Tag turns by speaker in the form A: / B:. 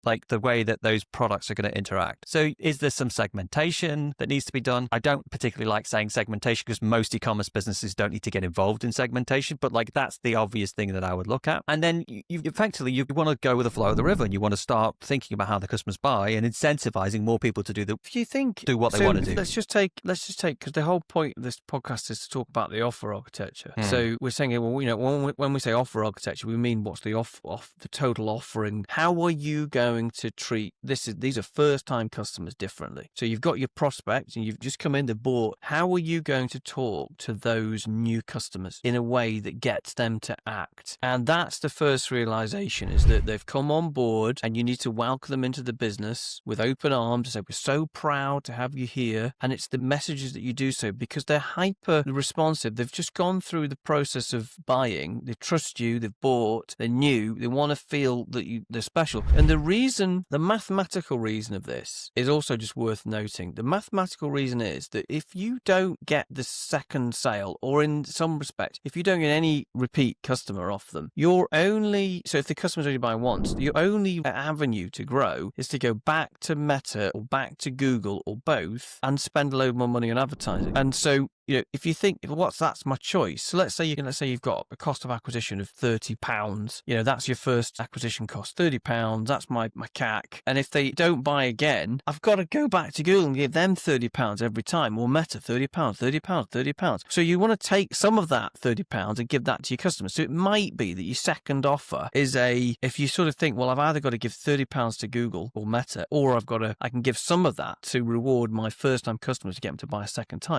A: like the way that those products are going to interact. So is there some segmentation that needs to be done? I don't particularly like saying segmentation because most e-commerce businesses don't need to get involved in segmentation, but like that's the obvious thing that I would look at. And then you effectively, you want to go with the flow of the river, and you want to start thinking about how the customers buy and incentivizing more people to do what they want to do.
B: Let's just take, because the whole point of this podcast is to talk about the offer architecture. So we're saying, well, when we say offer architecture, we mean what's the the total offering. How are you going to treat these are first time customers differently? So you've got your prospects and you've just come in, they've bought. How are you going to talk to those new customers in a way that gets them to act? And that's the first realization, is that they've come on board and you need to welcome them into the business with open arms and say, we're so proud to have you here. And it's the messages that you do so because they're hyper responsive. They've just gone through the process of buying. They trust you. They've bought. They're new. They want to feel that they're special. And the mathematical reason of this is also just worth noting. The mathematical reason is that if you don't get the second sale, or in some respect, if you don't get any repeat customer off them, so if the customer's only buying once, your only avenue to grow is to go back to Meta or back to Google or both and spend a load more money on advertising. And so, if you think, that's my choice. So let's say you've got a cost of acquisition of £30. That's your first acquisition cost, £30. That's my CAC. And if they don't buy again, I've got to go back to Google and give them £30 every time, or Meta £30, £30. So you want to take some of that £30 and give that to your customers. So it might be that your second offer is if you sort of think, well, I've either got to give £30 to Google or Meta, or I can give some of that to reward my first time customers to get them to buy a second time.